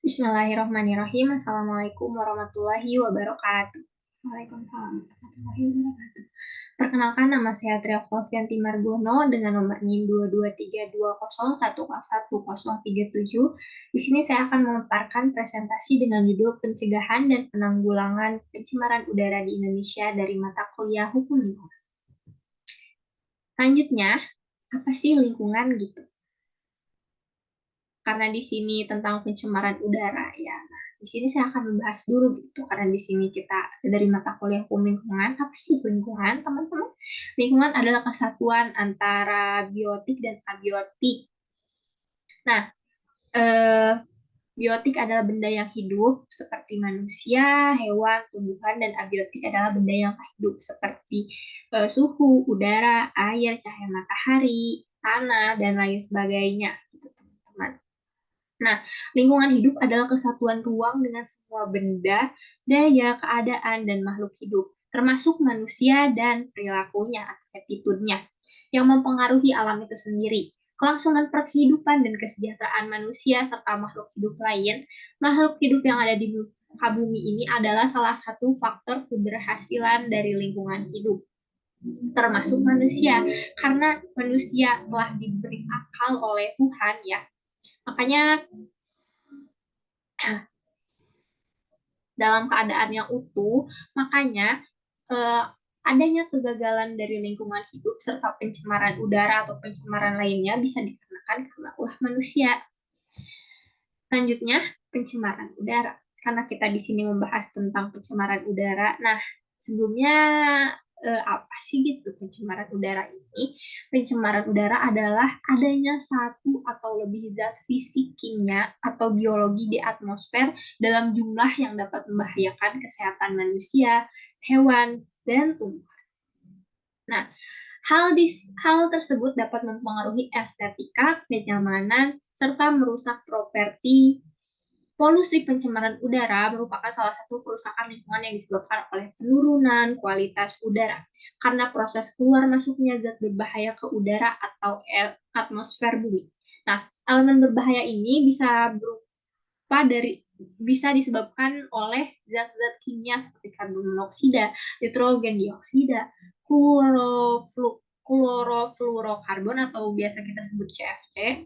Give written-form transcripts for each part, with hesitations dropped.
Bismillahirrahmanirrahim. Assalamualaikum warahmatullahi wabarakatuh. Waalaikumsalam warahmatullahi wabarakatuh. Perkenalkan, nama saya Trioktavianti Margono dengan nomor NIM 2232010111037. Di sini saya akan memaparkan presentasi dengan judul Pencegahan dan Penanggulangan Pencemaran Udara di Indonesia dari mata kuliah Hukum Lingkungan. Selanjutnya, apa sih lingkungan gitu? Karena di sini tentang pencemaran udara ya. Nah, di sini saya akan membahas dulu gitu karena di sini kita dari mata kuliah hukum lingkungan. Apa sih lingkungan, teman-teman? Lingkungan adalah kesatuan antara biotik dan abiotik. Nah, eh, biotik adalah benda yang hidup seperti manusia, hewan, tumbuhan, dan abiotik adalah benda yang tak hidup seperti suhu, udara, air, cahaya matahari, tanah, dan lain sebagainya gitu, teman-teman. Nah, lingkungan hidup adalah kesatuan ruang dengan semua benda, daya, keadaan, dan makhluk hidup, termasuk manusia dan perilakunya atau attitude-nya, yang mempengaruhi alam itu sendiri. Kelangsungan kehidupan dan kesejahteraan manusia serta makhluk hidup lain, makhluk hidup yang ada di muka bumi ini adalah salah satu faktor keberhasilan dari lingkungan hidup, termasuk manusia, karena manusia telah diberi akal oleh Tuhan ya. Makanya dalam keadaan yang utuh, makanya eh, adanya kegagalan dari lingkungan hidup serta pencemaran udara atau pencemaran lainnya bisa dikarenakan karena ulah manusia. Selanjutnya, pencemaran udara. Karena kita di sini membahas tentang pencemaran udara. Nah, sebelumnya apa sih gitu pencemaran udara ini? Pencemaran udara adalah adanya satu atau lebih zat fisik, kimia, atau biologi di atmosfer dalam jumlah yang dapat membahayakan kesehatan manusia, hewan, dan tumbuhan. Nah, hal tersebut dapat mempengaruhi estetika, kenyamanan, serta merusak properti. Polusi pencemaran udara merupakan salah satu kerusakan lingkungan yang disebabkan oleh penurunan kualitas udara karena proses keluar masuknya zat berbahaya ke udara atau atmosfer bumi. Nah, elemen berbahaya ini bisa disebabkan oleh zat-zat kimia seperti karbon monoksida, nitrogen dioksida, klorofluorokarbon atau biasa kita sebut CFC,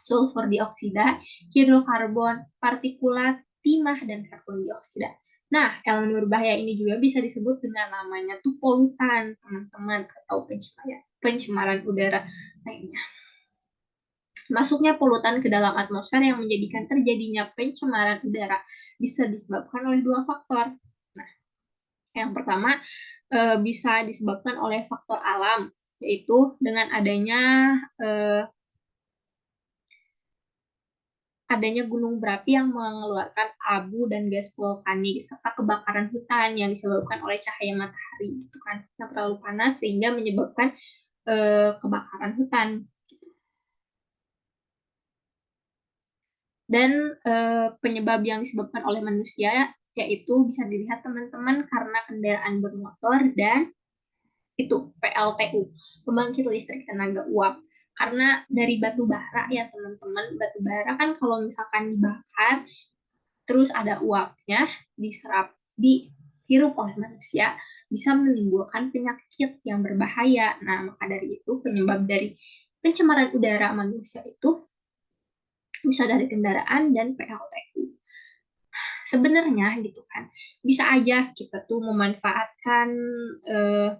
sulfur dioksida, hidrokarbon, partikulat, timah, dan karbon dioksida. Nah, elemen berbahaya ini juga bisa disebut dengan namanya tuh polutan, teman-teman, atau pencemaran udara lainnya. Masuknya polutan ke dalam atmosfer yang menjadikan terjadinya pencemaran udara bisa disebabkan oleh dua faktor. Nah, yang pertama bisa disebabkan oleh faktor alam, yaitu dengan adanya gunung berapi yang mengeluarkan abu dan gas vulkanik serta kebakaran hutan yang disebabkan oleh cahaya matahari gitu kan yang terlalu panas sehingga menyebabkan kebakaran hutan. Dan penyebab yang disebabkan oleh manusia yaitu bisa dilihat teman-teman karena kendaraan bermotor dan itu PLTU, pembangkit listrik tenaga uap. Karena dari batu bara ya teman-teman, batu bara kan kalau misalkan dibakar terus ada uapnya diserap dihirup oleh manusia bisa menimbulkan penyakit yang berbahaya. Nah, maka dari itu penyebab dari pencemaran udara manusia itu bisa dari kendaraan dan PLTU. Sebenarnya gitu kan, bisa aja kita tuh memanfaatkan eh,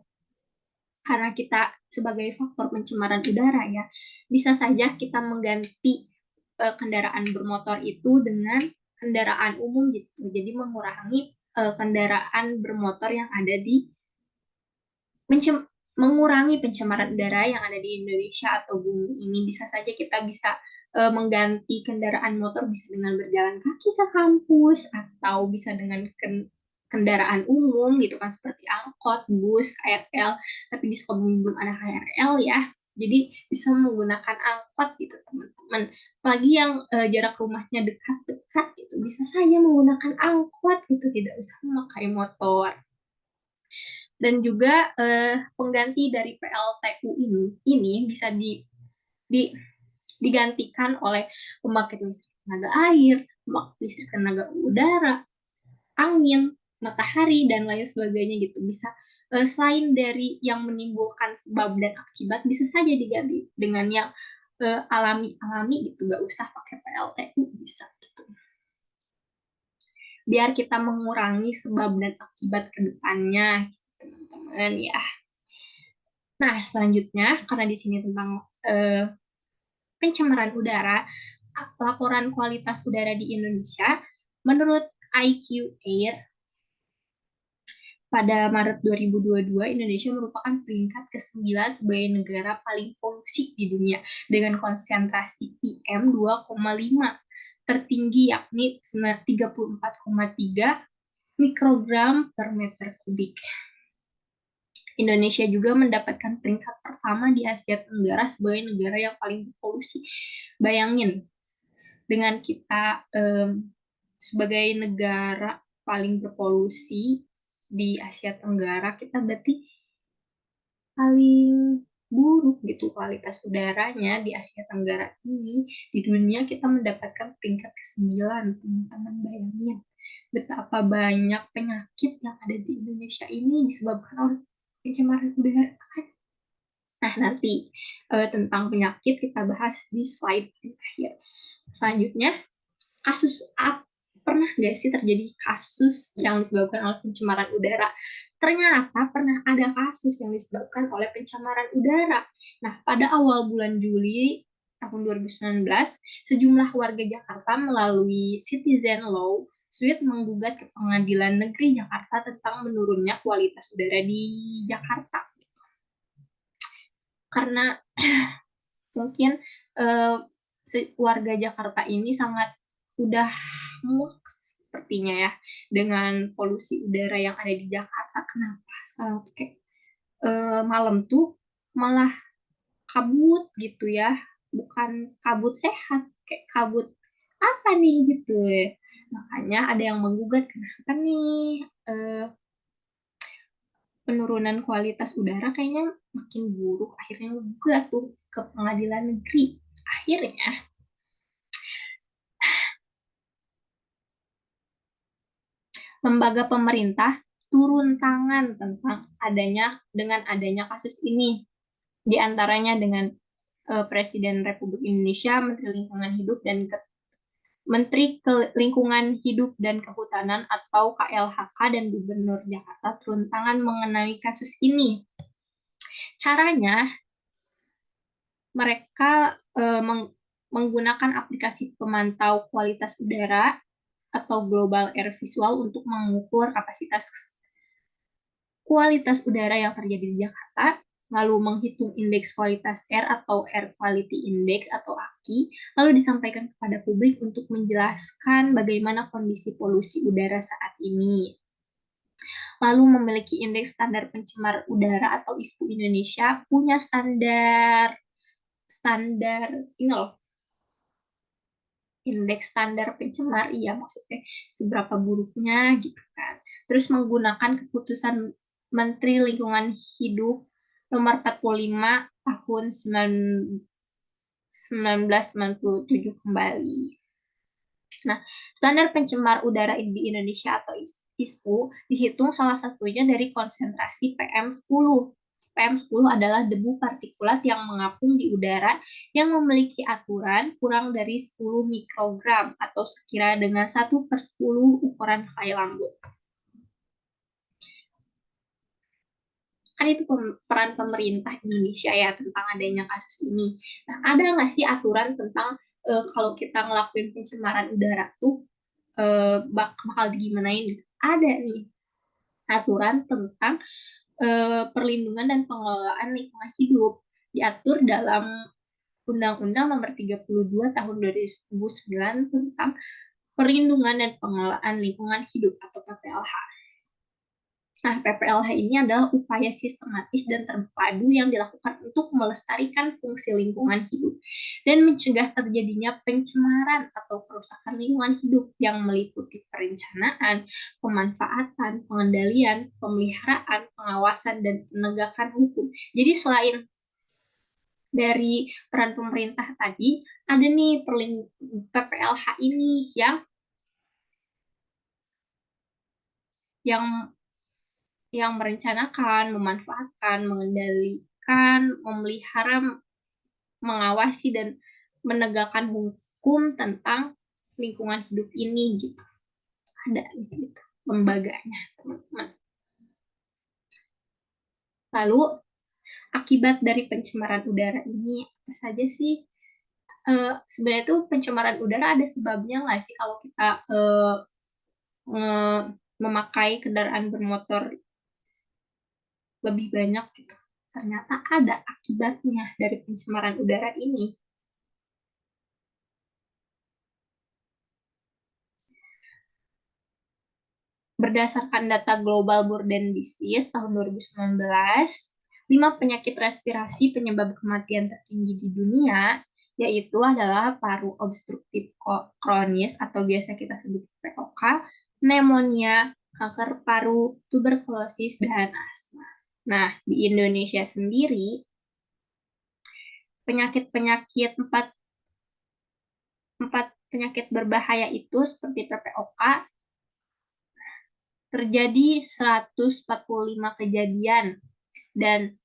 karena kita sebagai faktor pencemaran udara ya, bisa saja kita mengganti kendaraan bermotor itu dengan kendaraan umum gitu. Jadi mengurangi kendaraan bermotor yang ada di mengurangi pencemaran udara yang ada di Indonesia atau bumi ini. Bisa saja kita bisa mengganti kendaraan motor bisa dengan berjalan kaki ke kampus atau bisa dengan kendaraan umum gitu kan seperti angkot, bus, KRL. Tapi di Sukabumi belum ada KRL ya. Jadi bisa menggunakan angkot gitu teman-teman. Apalagi yang jarak rumahnya dekat-dekat gitu gitu. Bisa saja menggunakan angkot gitu, tidak usah memakai motor. Dan juga pengganti dari PLTU ini bisa di digantikan oleh pembangkit listrik tenaga air, pembangkit listrik tenaga udara, angin, matahari, dan lain sebagainya gitu. Bisa selain dari yang menimbulkan sebab dan akibat, bisa saja diganti dengan yang alami-alami gitu, gak usah pakai PLTU, bisa gitu. Biar kita mengurangi sebab dan akibat ke depannya, gitu, teman-teman ya. Nah, selanjutnya, karena di sini tentang pencemaran udara, laporan kualitas udara di Indonesia, menurut IQ Air, pada Maret 2022, Indonesia merupakan peringkat ke-9 sebagai negara paling polusi di dunia dengan konsentrasi PM 2,5 tertinggi, yakni 34,3 mikrogram per meter kubik. Indonesia juga mendapatkan peringkat pertama di Asia Tenggara sebagai negara yang paling berpolusi. Bayangin, dengan kita sebagai negara paling berpolusi di Asia Tenggara, kita berarti paling buruk gitu kualitas udaranya di Asia Tenggara ini. Di dunia kita mendapatkan peringkat ke-9, teman-teman. Bayangin betapa banyak penyakit yang ada di Indonesia ini disebabkan oleh pencemaran udara. Nah, nanti tentang penyakit kita bahas di slide terakhir. Selanjutnya, kasus pernah nggak sih terjadi kasus yang disebabkan oleh pencemaran udara? Ternyata pernah ada kasus yang disebabkan oleh pencemaran udara. Nah, pada awal bulan Juli tahun 2019, sejumlah warga Jakarta melalui Citizen Law Suite menggugat ke Pengadilan Negeri Jakarta tentang menurunnya kualitas udara di Jakarta. Karena mungkin warga Jakarta ini sangat udah muak sepertinya ya dengan polusi udara yang ada di Jakarta. Kenapa sekarang tuh kayak malam tuh malah kabut gitu ya, bukan kabut sehat, kayak kabut apa nih gitu ya. Makanya ada yang menggugat, kenapa nih penurunan kualitas udara kayaknya makin buruk. Akhirnya gugat tuh ke pengadilan negeri. Akhirnya lembaga pemerintah turun tangan tentang adanya kasus ini, di antaranya dengan Presiden Republik Indonesia, Menteri Lingkungan Hidup dan Kehutanan atau KLHK, dan Gubernur Jakarta turun tangan mengenai kasus ini. Caranya mereka menggunakan aplikasi pemantau kualitas udara atau Global Air Visual untuk mengukur kualitas udara yang terjadi di Jakarta, lalu menghitung indeks kualitas air atau Air Quality Index atau AQI, lalu disampaikan kepada publik untuk menjelaskan bagaimana kondisi polusi udara saat ini. Lalu memiliki indeks standar pencemar udara atau ISPU. Indonesia punya standar ini loh, indeks standar pencemar, iya maksudnya seberapa buruknya gitu kan. Terus menggunakan keputusan Menteri Lingkungan Hidup nomor 45 tahun 1997 kembali. Nah, standar pencemar udara di Indonesia atau ISPU dihitung salah satunya dari konsentrasi PM10. PM10 adalah debu partikulat yang mengapung di udara yang memiliki aturan kurang dari 10 mikrogram atau sekira dengan 1/10 ukuran helai rambut. Kan itu peran pemerintah Indonesia ya tentang adanya kasus ini. Nah, ada nggak sih aturan tentang kalau kita ngelakuin pencemaran udara tuh bakal digimanain gitu? Ada nih aturan tentang perlindungan dan pengelolaan lingkungan hidup, diatur dalam Undang-Undang Nomor 32 Tahun 2009 tentang perlindungan dan pengelolaan lingkungan hidup atau PPLH. Nah, PPLH ini adalah upaya sistematis dan terpadu yang dilakukan untuk melestarikan fungsi lingkungan hidup dan mencegah terjadinya pencemaran atau kerusakan lingkungan hidup yang meliputi perencanaan, pemanfaatan, pengendalian, pemeliharaan, pengawasan, dan penegakan hukum. Jadi selain dari peran pemerintah tadi, ada nih PPLH ini yang merencanakan, memanfaatkan, mengendalikan, memelihara, mengawasi dan menegakkan hukum tentang lingkungan hidup ini gitu. Ada gitu lembaganya, teman-teman. Lalu akibat dari pencemaran udara ini apa saja sih? Sebenarnya tuh pencemaran udara ada sebabnya nggak sih kalau kita memakai kendaraan bermotor lebih banyak gitu. Ternyata ada akibatnya dari pencemaran udara ini. Berdasarkan data Global Burden Disease tahun 2019, 5 penyakit respirasi penyebab kematian tertinggi di dunia yaitu adalah paru obstruktif kronis atau biasa kita sebut POK, pneumonia, kanker paru, tuberkulosis, dan asma. Nah, di Indonesia sendiri, penyakit-penyakit empat penyakit berbahaya itu seperti PPOK terjadi 145 kejadian dan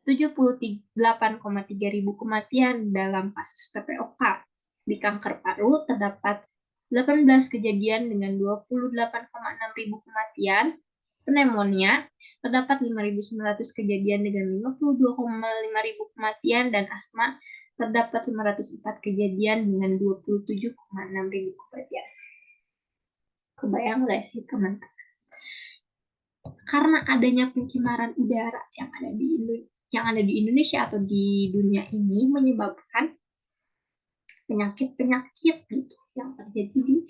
78,3 ribu kematian dalam kasus PPOK. Di kanker paru terdapat 18 kejadian dengan 28,6 ribu kematian. Pneumonia terdapat 5.900 kejadian dengan 52,5 ribu kematian dan asma terdapat 504 kejadian dengan 27,6 ribu kematian. Kebayang nggak sih teman-teman? Karena adanya pencemaran udara yang ada di Indonesia atau di dunia ini menyebabkan penyakit-penyakit gitu yang terjadi di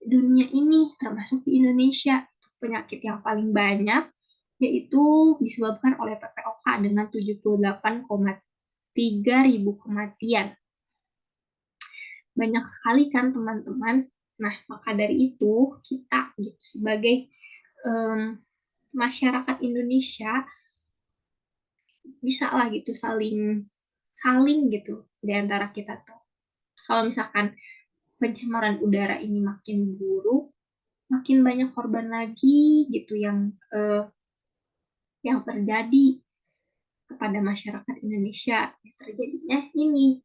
dunia ini termasuk di Indonesia. Penyakit yang paling banyak yaitu disebabkan oleh PPOK dengan 78,3 ribu kematian. Banyak sekali kan teman-teman. Nah, maka dari itu kita gitu sebagai masyarakat Indonesia bisa lah gitu saling saling gitu di antara kita tuh. Kalau misalkan pencemaran udara ini makin buruk, makin banyak korban lagi gitu yang terjadi kepada masyarakat Indonesia. Terjadinya ini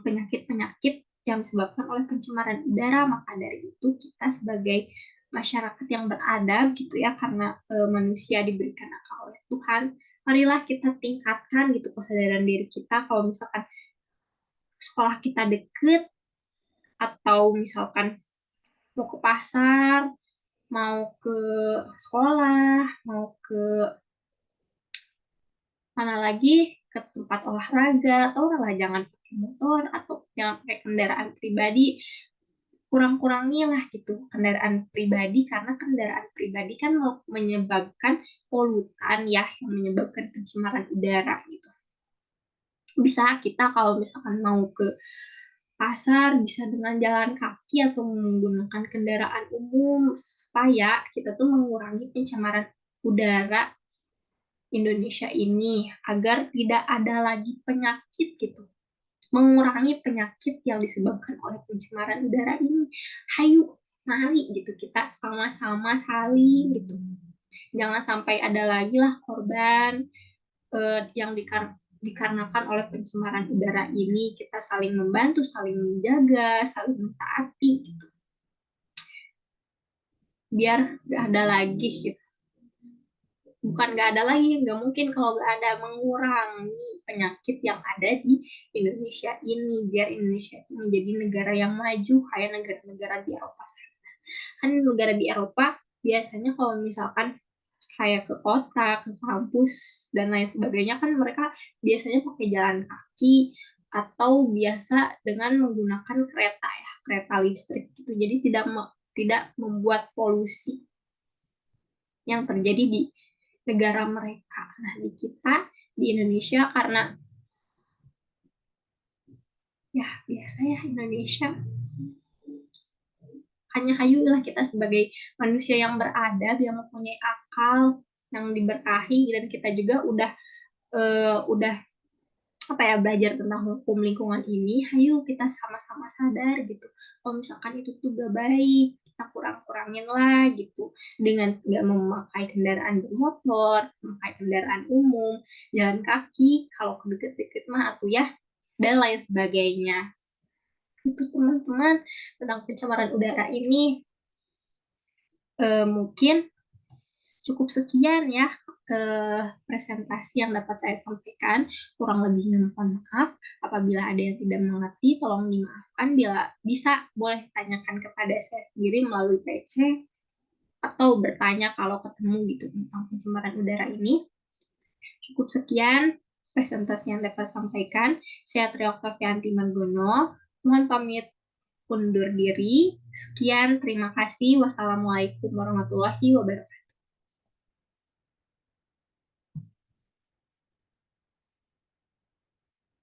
penyakit-penyakit yang disebabkan oleh pencemaran udara. Maka dari itu kita sebagai masyarakat yang beradab gitu ya, karena manusia diberikan akal oleh Tuhan, marilah kita tingkatkan gitu kesadaran diri kita. Kalau misalkan sekolah kita deket atau misalkan mau ke pasar, mau ke sekolah, mau ke mana lagi, ke tempat olahraga, atau lah jangan pakai motor atau jangan pakai kendaraan pribadi, kurang-kurangi lah gitu kendaraan pribadi, karena kendaraan pribadi kan menyebabkan polutan ya, yang menyebabkan pencemaran udara gitu. Bisa kita kalau misalkan mau ke pasar bisa dengan jalan kaki atau menggunakan kendaraan umum supaya kita tuh mengurangi pencemaran udara Indonesia ini agar tidak ada lagi penyakit gitu. Mengurangi penyakit yang disebabkan oleh pencemaran udara ini. Hayu, mari gitu kita sama-sama saling gitu. Jangan sampai ada lagi lah korban yang dikarenakan oleh pencemaran udara ini. Kita saling membantu, saling menjaga, saling mentaati gitu. Biar gak ada lagi gitu. Bukan gak ada lagi, nggak mungkin kalau gak ada, mengurangi penyakit yang ada di Indonesia ini, biar Indonesia itu menjadi negara yang maju kayak negara-negara di Eropa. Kan negara di Eropa biasanya kalau misalkan kayak ke kota, ke kampus, dan lain sebagainya kan mereka biasanya pakai jalan kaki atau biasa dengan menggunakan kereta ya, kereta listrik gitu. Jadi tidak membuat polusi. yang terjadi di negara mereka. Nah, di kita, di Indonesia, karena ya biasa ya Indonesia, hanya hayulah kita sebagai manusia yang beradab, yang mempunyai akal, yang diberkahi, dan kita juga udah apa ya, belajar tentang hukum lingkungan ini. Hayu kita sama-sama sadar gitu, kalau misalkan itu tuh gak baik, kita kurang-kurangin lah gitu, dengan nggak memakai kendaraan bermotor, memakai kendaraan umum, jalan kaki, kalau ke deket-deket mah atau ya, dan lain sebagainya. Itu teman-teman tentang pencemaran udara ini. Mungkin cukup sekian ya presentasi yang dapat saya sampaikan. Kurang lebihnya mohon maaf. Apabila ada yang tidak mengerti, tolong dimaafkan. Bila bisa, boleh tanyakan kepada saya sendiri melalui PC atau bertanya kalau ketemu gitu tentang pencemaran udara ini. Cukup sekian presentasi yang dapat sampaikan. Saya Tria Oktavianti Margono. Mohon pamit undur diri. Sekian, terima kasih. Wassalamualaikum warahmatullahi wabarakatuh.